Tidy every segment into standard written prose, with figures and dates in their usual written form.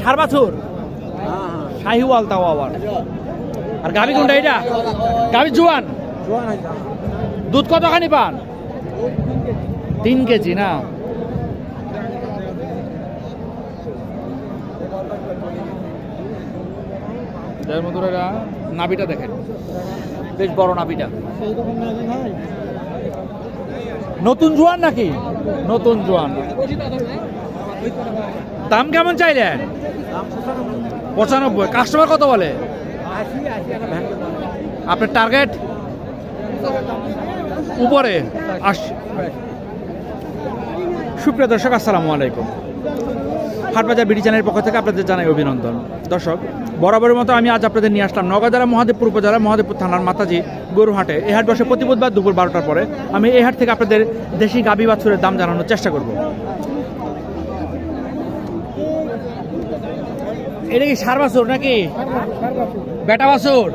সার বাছুর শাহিওয়াল তাও আবার। আর গাভী কোনটা এটা? গাভী জোয়ান। দুধ কতখানি পান? 3 কেজি না? নাভিটা দেখেন, বেশ বড় নাভিটা। নতুন জোয়ান নাকি? নতুন জোয়ান। দাম কেমন চাইলেন? 95। কাস্টমার কত বলে? আপনার টার্গেট উপরে 80। সুপ্রিয় দর্শক, আসসালামু আলাইকুম। হাটবাজার বিডি চ্যানেলের পক্ষ থেকে আপনাদের জানাই অভিনন্দন। দর্শক, বরাবরের মতো আমি আজ আপনাদের নিয়ে আসলাম নওগাঁ জেলা মহাদেবপুর উপজেলা মহাদেবপুর থানার মাতাজি গরু হাটে। এই হাট বসে প্রতি বুধবার দুপুর 12টার পরে। আমি এই হাট থেকে আপনাদের দেশি গাভী বাছুরের দাম জানানোর চেষ্টা করব। এটা কি ষাঁড় বাছুর নাকি বেটা বাছুর?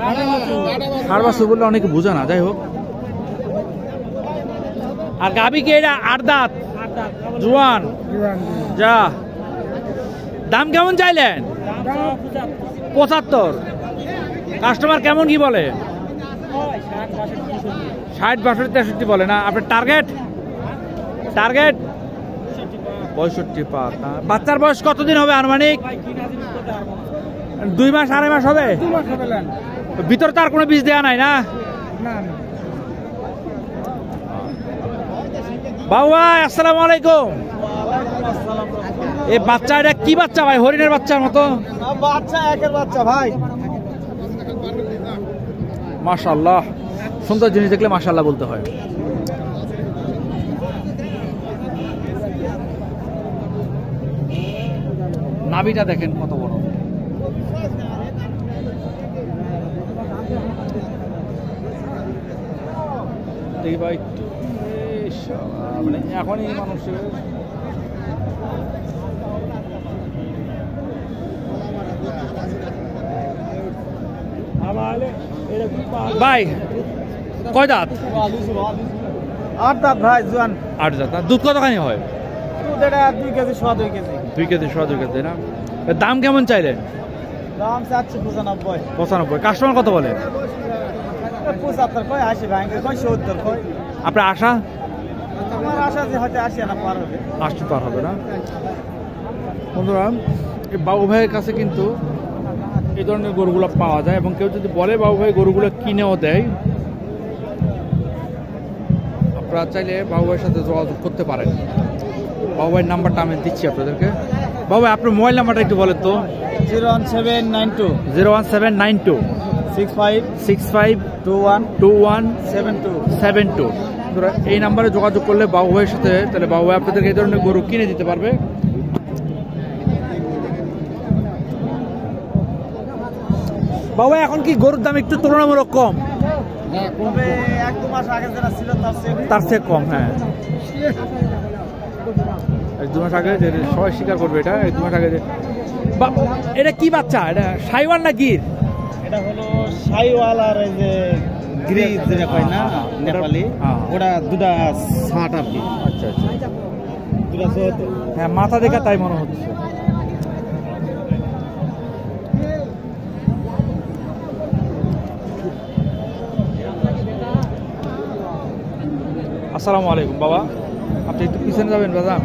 ষাঁড় বাছুর বললে অনেকে বুঝে না, যাই হোক। আর গাভী কি এটা 8 দাঁত জোয়ান? যা। দাম কেমন চাইলেন? 75। কাস্টমার কেমন কি বলে? 60, 62, 63 বলে না? আপনার টার্গেট? 65 পার। বাচ্চার বয়স কতদিন হবে আনুমানিক? 2 মাস 2.5 মাস হবে? ভিতরে তার কোনো বীজ দেওয়া নাই না? বাবু ভাই, আসসালামু আলাইকুম। এই বাচ্চা, এটা কি বাচ্চা ভাই? হরিণের বাচ্চার মতো বাচ্চা, একের বাচ্চা ভাই। মাশাআল্লাহ, সুন্দর জিনিস দেখলে মাশাআল্লাহ বলতে হয়। নাভিটা দেখেন কত বড়। দেখি ভাই, মানে এখনই মানুষের ভাই কয় দাঁত? 8 দাঁত ভাই, জোয়ান। 8 দাঁত। দুধ কতখানি হয়? দুধ এটা 2 কেজি, 2.5 কেজি। 2 কেজি, 2.5 কেজি না? দাম কেমন চাইলেন? দাম চাচ্ছি 95। 95। কাস্টমার কত বলে? 75 কয়, 80 ভাঙে কয়, 70 কয়। আপনার আশা? আমার আশা যে হয়তো 80 না পার হবে। 80 পার হবে না? বন্ধুরা, এই বাবু ভাইয়ের কাছে কিন্তু এই ধরনের গরুগুলো পাওয়া যায়, এবং কেউ যদি বলে বাবু ভাই গরুগুলো কিনেও দেয়, আপনারা চাইলে বাবু ভাইয়ের সাথে যোগাযোগ করতে পারেন। বাবু ভাইয়ের নাম্বারটা আমি দিচ্ছি আপনাদেরকে। বাবু ভাই, আপনার মোবাইল নাম্বারটা একটু বলেন তো। 01792 01792 65 65 21 21 72 72। এই নাম্বারে যোগাযোগ করলে বাবু ভাইয়ের সাথে, তাহলে বাবু ভাই আপনাদেরকে এই ধরনের গরু কিনে দিতে পারবে। বাবু ভাই, এখন কি গরুর দাম একটু তুলনামূলক কম? তবে 1-2 মাস আগে যেটা ছিল তার চেয়ে কম। হ্যাঁ, 1-2 মাস আগে যে সবাই স্বীকার করবে এটা। 1-2 মাস আগে এটা কি বাচ্চা? এটা শাহিওয়াল না গির? এটা হলো শাহিওয়াল, আর এই যে গ্রিজ যেটা কয় না নেপালি, ওটা দুটা ছাট আর কি। আচ্ছা আচ্ছা, দুটা ছাট। হ্যাঁ, মাথা দেখা তাই মনে হচ্ছে। আসসালামু আলাইকুম বাবা, আপনি একটু পিছনে যাবেন বাজান।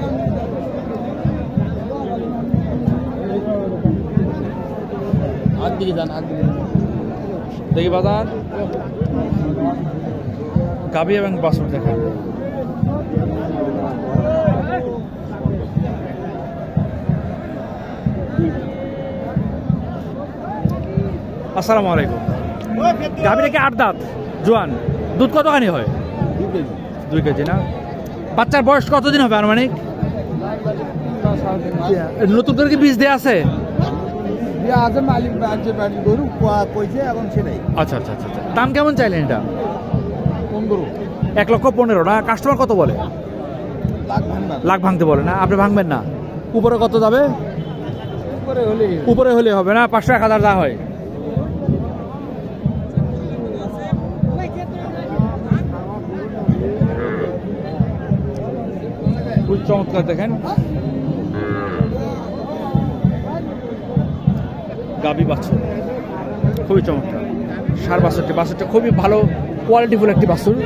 দেখি বাজান, গাভী এবং বাছুর দেখা। আসসালামু আলাইকুম। গাভীটা কি 8 দাঁত জোয়ান? দুধ কতখানি হয়? 2 কেজি না? বাচ্চার বয়স কতদিন হবে আনুমানিক? নতুন করে কি বীজ দেওয়া আছে? আচ্ছা আচ্ছা আচ্ছা। দাম কেমন চাইলেন এটা? 1,15,000 না? কাস্টমার কত বলে? লাখ ভাঙতে বলে না? আপনি ভাঙবেন না? উপরে কত যাবে? উপরে হলে হবে না? 500-1000 যা হয়। খুব চমৎকার দেখেন, গাবি বাছুর, খুবই চমৎকার। সার বাছুরটি, বাছুরটা খুবই ভালো কোয়ালিটিফুল একটি বাছুর।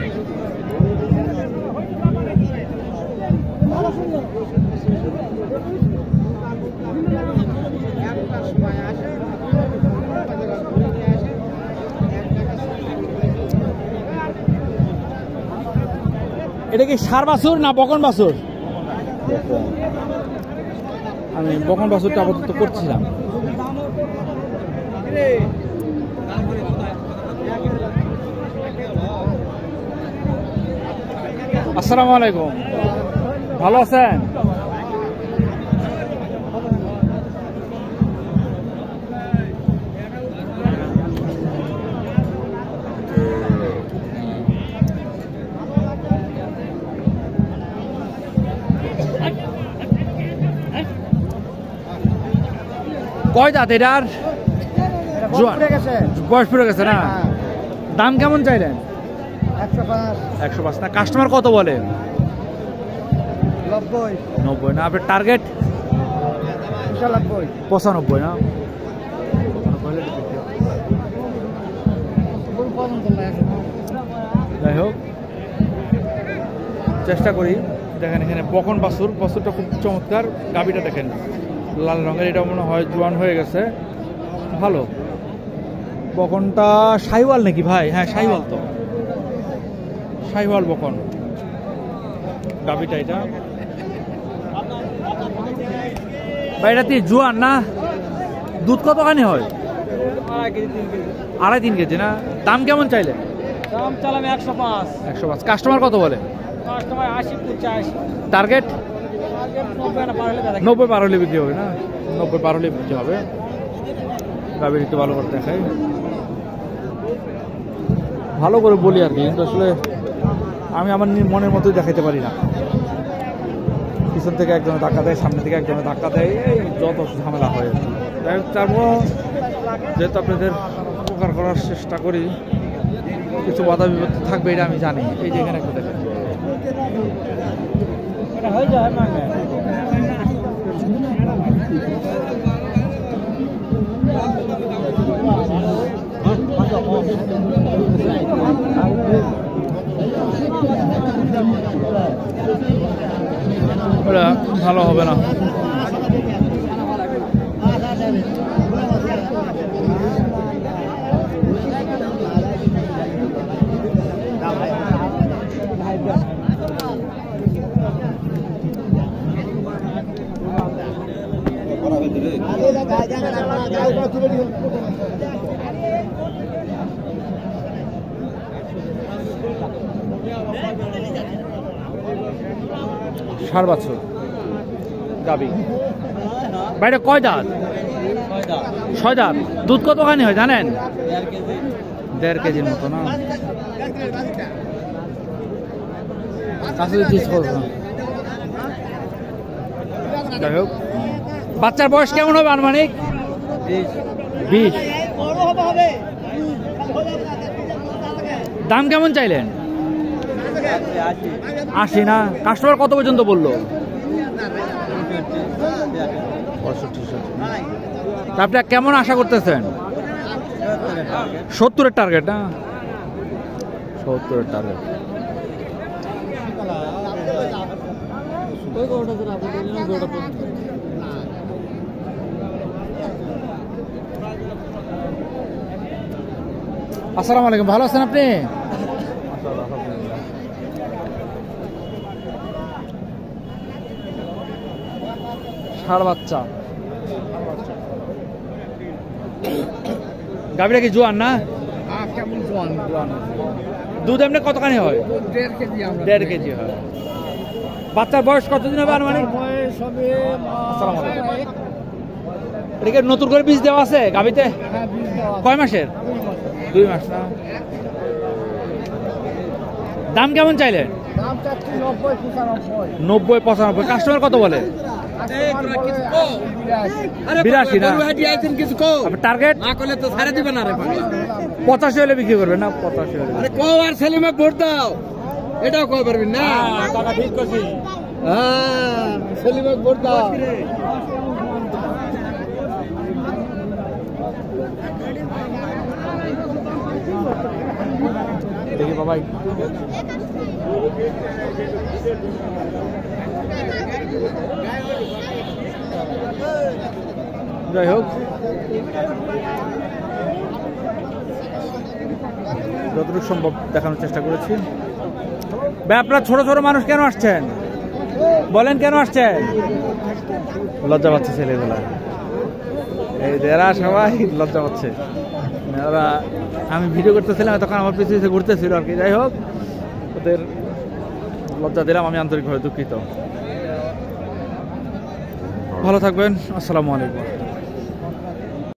এটা কি সার বাছুর না বকন বাছুর? আমি বকন বাছুরটা আপাতত করছিলাম। আসসালামু আলাইকুম, ভালো আছেন? কয় দাঁত এটার? বয়স পড়ে গেছে না? দাম কেমন চাইলেন? 105 না? কাস্টমার কত বলে? 90 না? আপনার টার্গেট 95 না? যাই হোক, চেষ্টা করি। দেখেন এখানে বকন বাছুর, বাছুরটা খুব চমৎকার। গাবিটা দেখেন লাল রঙের, এটা মনে হয় জোয়ান হয়ে গেছে, ভালো। বকনটা শাহিওয়াল নাকি ভাই? হ্যাঁ শাহিওয়াল, তো শাহিওয়াল বকন গাবিটা। এটা ভাই এটা জোয়ান না? দুধ কতখানি হয়? 2.5-3 কেজি না? দাম কেমন চাইলে? দাম চালাম 105। কাস্টমার কত বলে? কাস্টমার 80-85। টার্গেট 90 পার হলে বিক্রি হবে না? 90 পার হলে বিক্রি হবে। গাবির একটু ভালো করে দেখাই, ভালো করে বলি আর কি, কিন্তু আসলে আমি আমার মনের মতোই দেখাইতে পারি না। পিছন থেকে একজনে ধাক্কা দেয়, সামনে থেকে একজনে ধাক্কা দেয়, এই যত ঝামেলা হয়। তারপর যেহেতু আপনাদের উপকার করার চেষ্টা করি, কিছু বাধা বিপত্তি থাকবে এটা আমি জানি। এই যে এখানে একটু দেখেন, ভালো হবে না। ষাঁড় বাছুর গাবি। বাইরে কয় দাঁত? 6 দাঁত। দুধ কতখানি হয় জানেন? 1.5 কেজির মতো না? যাই হোক, বাচ্চার বয়স কেমন হবে আনুমানিক? 20। দাম কেমন চাইলেন? 80 না? কাস্টমার কত পর্যন্ত বললো? 65। আপনি কেমন আশা করতেছেন? 70-এর টার্গেট না? 70-এর টার্গেট। আসসালামু আলাইকুম, ভালো আছেন আপনি? ষাঁড় বাচ্চা গাভীরা কি জোয়ান না? দুধ এমনি কতখানি হয়? 1.5 কেজি হয়। বাচ্চার বয়স কতদিন হবে আনুমানিক? এটাকে নতুন করে বীজ দেওয়া আছে গাভীতে? কয় মাসের? 2 মাস না? দাম কেমন চাইলেন? 90-95। কাস্টমার কত বলে? 82 না? টার্গেট 85 হলে বিক্রি করবেন না? 85 হলে। আর সেলিমে ভোট দাও, এটাও কই পারবেন না? ঠিক করছি। হ্যাঁ, সেলিমে ভোট দাও। দেখি বাবাই যাই হোক, যতটুকু সম্ভব দেখানোর চেষ্টা করেছি। ভাই আপনারা ছোট ছোট মানুষ কেন আসছেন বলেন, কেন আসছেন? লজ্জা পাচ্ছে ছেলেগুলা, এই এরা সবাই লজ্জা পাচ্ছে। ওরা আমি ভিডিও করতেছিলাম তখন আমার পিছু পিছু ঘুরতেছিল আর কি। যাই হোক, ওদের লজ্জা দিলাম, আমি আন্তরিকভাবে দুঃখিত। ভালো থাকবেন, আসসালামু আলাইকুম।